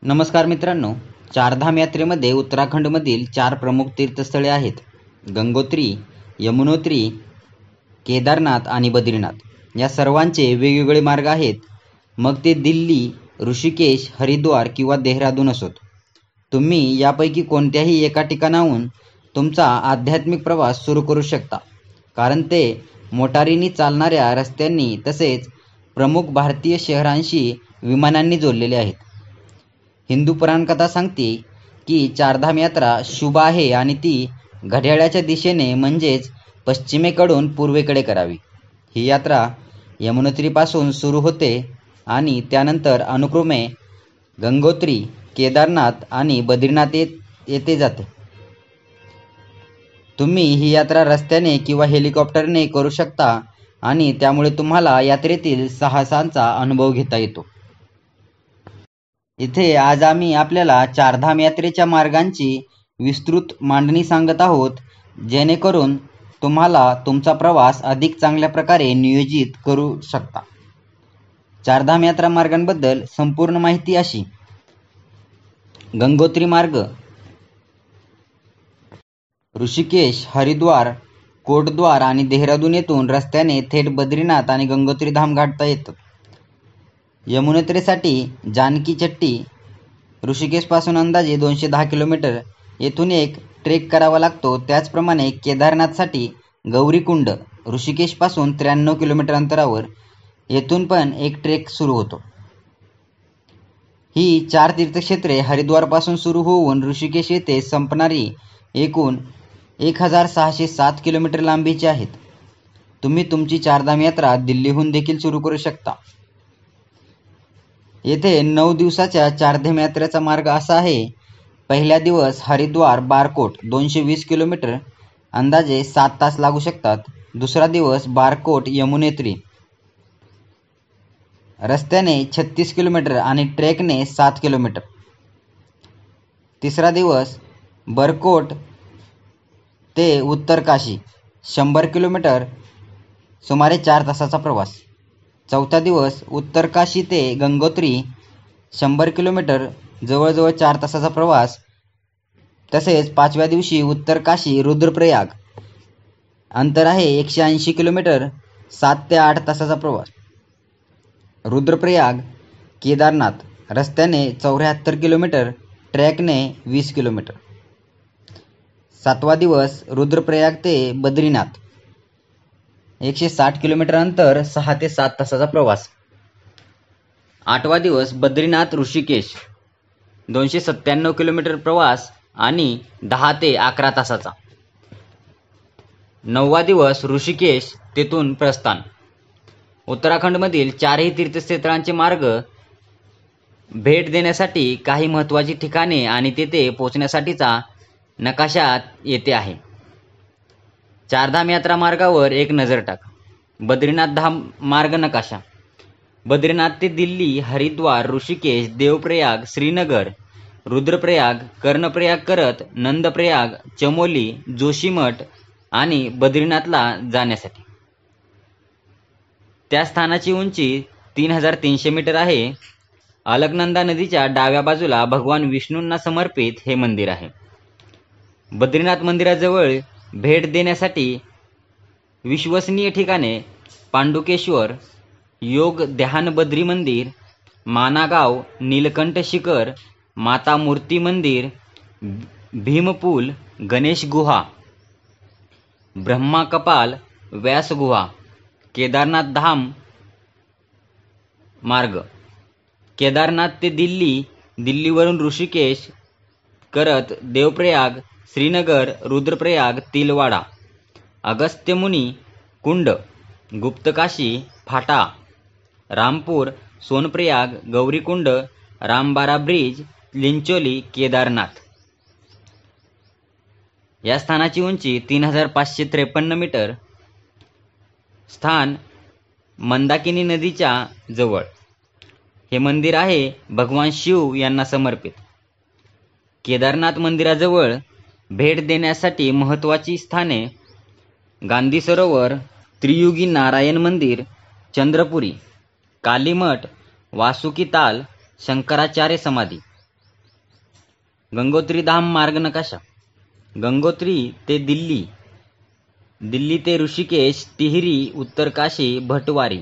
नमस्कार मित्रांनो, चारधाम यात्रेमध्ये उत्तराखंडमधील 4 प्रमुख तीर्थस्थळे आहेत. गंगोत्री, यमुनोत्री, केदारनाथ आणि बद्रीनाथ. या सर्वांचे वेगवेगळे मार्ग आहेत. मग ते दिल्ली, ऋषिकेश, हरिद्वार किंवा देहरादून असोत. तुम्ही यापैकी कोणत्याही एका ठिकाणाहून तुमचा आध्यात्मिक प्रवास सुरू करू शकता, कारण ते मोटारींनी चालणाऱ्या रस्त्यांनी तसेच प्रमुख भारतीय शहरांशी विमानांनी जोडलेले आहेत. हिंदू पुराणकथा सांगते की चारधाम यात्रा शुभ आहे आणि ती घड्याळाच्या दिशेने म्हणजेच पश्चिमेकडून पूर्वेकडे करावी. ही यात्रा यमुनोत्रीपासून सुरू होते आणि त्यानंतर अनुक्रमे गंगोत्री, केदारनाथ आणि बद्रीनाथ येथे जाते. तुम्ही ही यात्रा रस्त्याने किंवा हेलिकॉप्टरने करू शकता आणि त्यामुळे तुम्हाला यात्रेतील साहसांचा अनुभव घेता येतो. इथे आज आम्ही आपल्याला चारधाम यात्रेच्या मार्गांची विस्तृत मांडणी सांगत आहोत, जेणेकरून तुम्हाला तुमचा प्रवास अधिक चांगल्या प्रकारे नियोजित करू शकता. चारधाम यात्रा मार्गांबद्दल संपूर्ण माहिती अशी. गंगोत्री मार्ग ऋषिकेश, हरिद्वार, कोटद्वार आणि देहरादून येथून रस्त्याने थेट बद्रीनाथ आणि गंगोत्री धाम गाठता येतं. यमुनोत्रीसाठी जानकी चट्टी, ऋषिकेशपासून अंदाजे 210 किलोमीटर येथून एक ट्रेक करावा लागतो. त्याचप्रमाणे केदारनाथसाठी गौरीकुंड, ऋषिकेशपासून 93 किलोमीटर अंतरावर येथून पण एक ट्रेक सुरू होतो. ही 4 तीर्थक्षेत्रे हरिद्वारपासून सुरू होऊन ऋषिकेश येथे संपणारी एकूण 1607 किलोमीटर लांबीची आहेत. तुम्ही तुमची चारधाम यात्रा दिल्लीहून देखील सुरू करू शकता. येथे 9 दिवसाच्या चारधाम यात्रेचा मार्ग असा आहे. पहिला दिवस हरिद्वार बारकोट 220 किलोमीटर, अंदाजे 7 तास लागू शकतात. दुसरा दिवस बारकोट यमुनोत्री, रस्त्याने 36 किलोमीटर आणि ट्रेकने 7 किलोमीटर. तिसरा दिवस बरकोट ते उत्तरकाशी 100 किलोमीटर, सुमारे 4 तासाचा प्रवास. चौथा दिवस उत्तरकाशी ते गंगोत्री 100 किलोमीटर, जवळजवळ 4 तासाचा प्रवास. तसेच 5व्या दिवशी उत्तरकाशी रुद्रप्रयाग, अंतर आहे 180 किलोमीटर, 7 ते 8 तासाचा प्रवास. रुद्रप्रयाग केदारनाथ, रस्त्याने 74 किलोमीटर, ट्रॅकने 20 किलोमीटर. 7वा दिवस रुद्रप्रयाग ते बद्रीनाथ 160 किलोमीटर अंतर, 6 ते 7 तासाचा प्रवास. 8वा दिवस बद्रीनाथ ऋषिकेश 297 किलोमीटर प्रवास आणि 10 ते 11 तासाचा. 9वा दिवस ऋषिकेश, तेथून प्रस्थान. उत्तराखंडमधील 4ही तीर्थक्षेत्रांचे मार्ग भेट देण्यासाठी काही महत्त्वाची ठिकाणे आणि तेथे पोहोचण्यासाठीचा नकाशा येथे आहे. चारधाम यात्रा मार्गावर एक नजर टाका. बद्रीनाथ धाम मार्ग नकाशा. बद्रीनाथ ते दिल्ली, हरिद्वार, ऋषिकेश, देवप्रयाग, श्रीनगर, रुद्रप्रयाग, कर्णप्रयाग करत नंदप्रयाग, चमोली, जोशीमठ आणि बद्रीनाथला जाण्यासाठी. त्या स्थानाची उंची 3300 मीटर आहे. अलकनंदा नदीच्या डाव्या बाजूला भगवान विष्णूंना समर्पित हे मंदिर आहे. बद्रीनाथ मंदिराजवळ भेट देण्यासाठी विश्वसनीय ठिकाणे पांडुकेश्वर, योग ध्यान बद्री मंदिर, मानागाव, नीलकंठ शिखर, माता मूर्ती मंदिर, भीमपूल, गणेश गुहा, ब्रह्मा कपाल, व्यास गुहा. केदारनाथ धाम मार्ग. केदारनाथ ते दिल्ली, दिल्लीवरून ऋषिकेश करत देवप्रयाग, श्रीनगर, रुद्रप्रयाग, तिलवाडा, अगस्त्यमुनी कुंड, गुप्तकाशी, फाटा, रामपूर, सोनप्रयाग, गौरीकुंड, रामबारा ब्रिज, लिंचोली, केदारनाथ. या स्थानाची उंची 3553 मीटर. स्थान मंदाकिनी नदीच्या जवळ. हे मंदिर आहे भगवान शिव यांना समर्पित. केदारनाथ मंदिराजवळ भेट देण्यासाठी महत्त्वाची स्थाने: गांधी सरोवर, त्रियुगी नारायण मंदिर, चंद्रपुरी, कालीमठ, वासुकी ताल, शंकराचार्य समाधी. गंगोत्री धाम मार्ग नकाशा. गंगोत्री ते दिल्ली, दिल्ली ते ऋषिकेश, टिहरी, उत्तर काशी, भटवारी,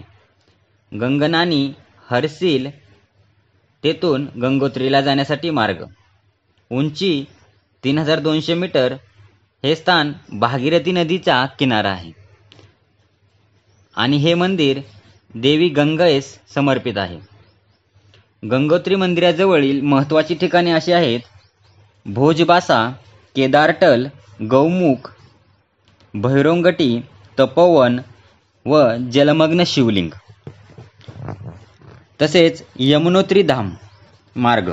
गंगनानी, हर्सिल, तेथून गंगोत्रीला जाण्यासाठी मार्ग. उंची 3200 मीटर. हे स्थान भागीरथी नदीचा किनारा आहे आणि हे मंदिर देवी गंगेस समर्पित आहे. गंगोत्री मंदिराजवळील महत्त्वाची ठिकाणे अशी आहेत: भोजबासा, केदारटल, गौमुख, भैरोंगटी, तपोवन व जलमग्न शिवलिंग. तसेच यमुनोत्री धाम मार्ग.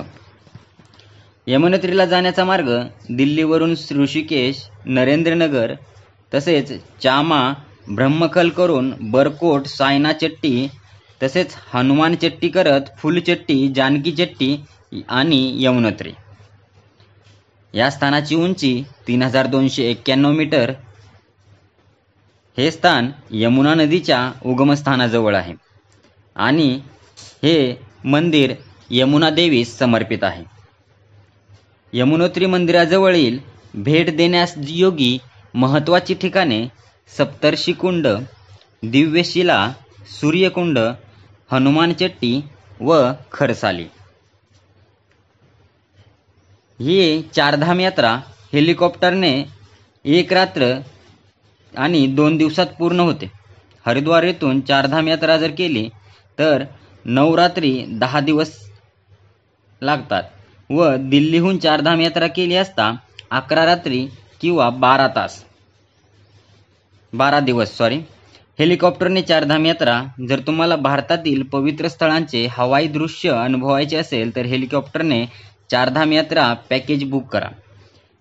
यमुनोत्रीला जाण्याचा मार्ग दिल्लीवरून ऋषिकेश, नरेंद्रनगर तसेच चामा, ब्रह्मकल करून बरकोट, सायना चट्टी तसेच हनुमान चट्टी करत फुलचट्टी, जानकी चट्टी आणि यमुनोत्री. या स्थानाची उंची 3291 मीटर. हे स्थान यमुना नदीच्या उगमस्थानाजवळ आहे आणि हे मंदिर यमुना देवीस समर्पित आहे. यमुनोत्री मंदिराजवळील भेट देण्यास योगी महत्त्वाची ठिकाणे सप्तर्षिकुंड, दिव्यशिला, सूर्यकुंड, हनुमान चट्टी व खरसाली. ही चारधाम यात्रा हेलिकॉप्टरने 1 रात्र आणि 2 दिवसात पूर्ण होते. हरिद्वार येथून चारधाम यात्रा जर केली तर 9 रात्री 10 दिवस लागतात व दिल्लीहून चारधाम यात्रा केली असता 11 रात्री किंवा 12 दिवस हेलिकॉप्टरने चारधाम यात्रा. जर तुम्हाला भारतातील पवित्र स्थळांचे हवाई दृश्य अनुभवायचे असेल तर हेलिकॉप्टरने चारधाम यात्रा पॅकेज बुक करा.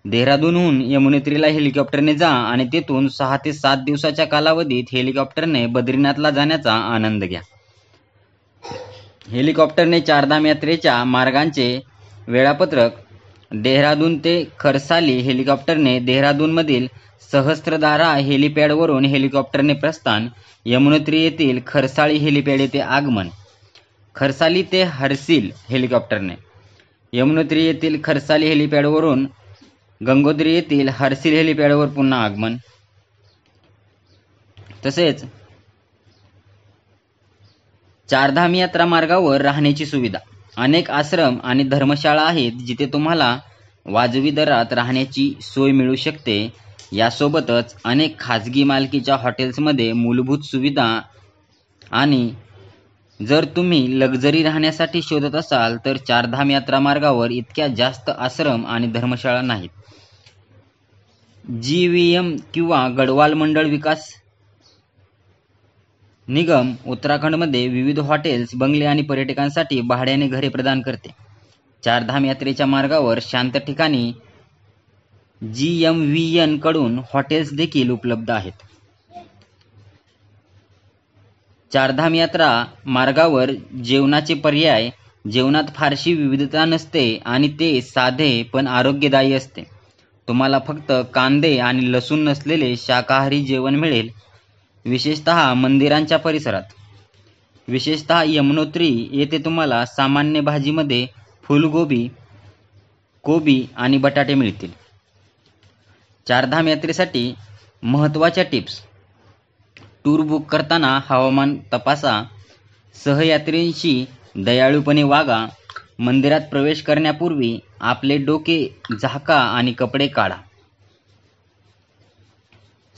देहरादूनहून यमुनोत्रीला हेलिकॉप्टरने जा आणि तेथून 6 ते 7 दिवसाच्या कालावधीत हेलिकॉप्टरने बद्रीनाथला जाण्याचा आनंद घ्या. हेलिकॉप्टरने चारधाम यात्रेच्या मार्गांचे वेळापत्रक. देहरादून ते खरसाली हेलिकॉप्टरने देहरादूनमधील सहस्त्रधारा हेलिपॅडवरून हेलिकॉप्टरने प्रस्थान. यमुनोत्री येथील खरसाळी हेलिपॅड येथे आगमन. खरसाली ते हर्सिल हेलिकॉप्टरने. यमुनोत्री येथील खरसाली हेलिपॅडवरून गंगोत्री येथील हर्सिल हेलिपॅडवर पुन्हा आगमन. तसेच चारधाम यात्रा मार्गावर राहण्याची सुविधा. अनेक आश्रम आणि धर्मशाळा आहेत जिथे तुम्हाला वाजवी दरात राहण्याची सोय मिळू शकते. यासोबतच अनेक खाजगी मालकीच्या हॉटेल्समध्ये मूलभूत सुविधा. आणि जर तुम्ही लक्झरी राहण्यासाठी शोधत असाल तर चारधाम यात्रा मार्गावर इतक्या जास्त आश्रम आणि धर्मशाळा नाहीत. GVM किंवा गढवाल मंडळ विकास निगम उत्तराखंडमध्ये विविध हॉटेल्स, बंगले आणि पर्यटकांसाठी भाड्याने घरे प्रदान करते. चारधाम यात्रेच्या मार्गावर शांत ठिकाणी GMVN कडून हॉटेल्स देखील उपलब्ध आहेत. चारधाम यात्रा मार्गावर जेवणाचे पर्याय. जेवणात फारशी विविधता नसते आणि ते साधे पण आरोग्यदायी असते. तुम्हाला फक्त कांदे आणि लसूण नसलेले शाकाहारी जेवण मिळेल, विशेषतः मंदिरांच्या परिसरात. विशेषतः यमुनोत्री येथे तुम्हाला सामान्य भाजीमध्ये फुलगोबी, कोबी आणि बटाटे मिळतील. चारधाम यात्रेसाठी महत्त्वाच्या टिप्स. टूर बुक करताना हवामान तपासा. सहयात्रींशी दयाळूपणे वागा. मंदिरात प्रवेश करण्यापूर्वी आपले डोके झाका आणि कपडे काढा.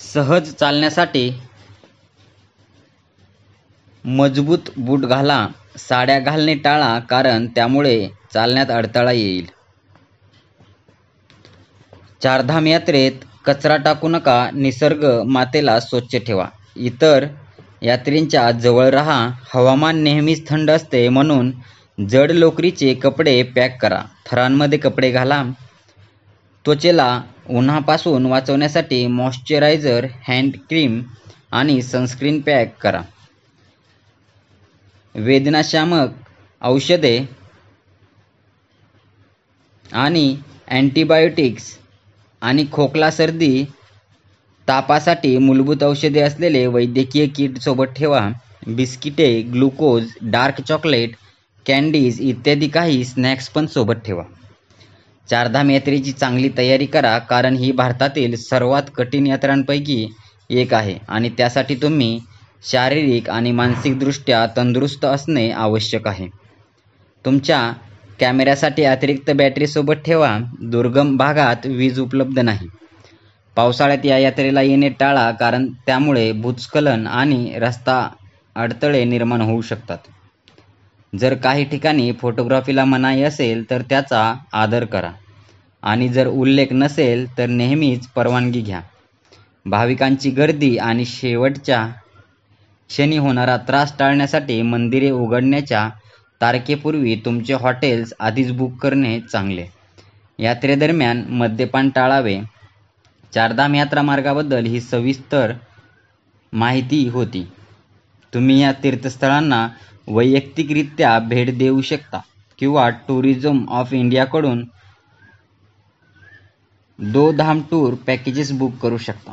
सहज चालण्यासाठी मजबूत बूट घाला. साड्या घालणे टाळा कारण त्यामुळे चालण्यात अडथळा येईल. चारधाम यात्रेत कचरा टाकू नका. निसर्ग मातेला स्वच्छ ठेवा. इतर यात्रींच्या जवळ राहा. हवामान नेहमीच थंड असते म्हणून जड लोकरीचे कपडे पॅक करा. थरांमध्ये कपडे घाला. त्वचेला उन्हापासून वाचवण्यासाठी मॉइश्चरायझर, हँड क्रीम आणि सनस्क्रीन पॅक करा. वेदनाशामक औषधे आणि अँटीबायोटिक्स आणि खोकला, सर्दी, तापासाठी मूलभूत औषधे असलेले वैद्यकीय किट सोबत ठेवा. बिस्किटे, ग्लुकोज, डार्क चॉकलेट, कँडीज इत्यादी काही स्नॅक्स पण सोबत ठेवा. चारधाम यात्रेची चांगली तयारी करा, कारण ही भारतातील सर्वात कठीण यात्रांपैकी एक आहे आणि त्यासाठी तुम्ही शारीरिक आणि मानसिकदृष्ट्या तंदुरुस्त असणे आवश्यक आहे. तुमच्या कॅमेऱ्यासाठी अतिरिक्त बॅटरी सोबत ठेवा. दुर्गम भागात वीज उपलब्ध नाही. पावसाळ्यात या यात्रेला येणे टाळा, कारण त्यामुळे भूस्खलन आणि रस्ता अडथळे निर्माण होऊ शकतात. जर काही ठिकाणी फोटोग्राफीला मनाई असेल तर त्याचा आदर करा आणि जर उल्लेख नसेल तर नेहमीच परवानगी घ्या. भाविकांची गर्दी आणि शेवटच्या क्षणी होणारा त्रास टाळण्यासाठी मंदिरे उघडण्याच्या तारखेपूर्वी तुमचे हॉटेल्स आधीच बुक करणे चांगले. यात्रेदरम्यान मद्यपान टाळावे. चारधाम यात्रा मार्गाबद्दल ही सविस्तर माहिती होती. तुम्ही या तीर्थस्थळांना वैयक्तिकरित्या भेट देऊ शकता किंवा टुरिझम ऑफ इंडियाकडून दो धाम टूर पॅकेजेस बुक करू शकता.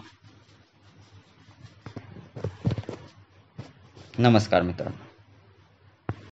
नमस्कार मित्रांनो.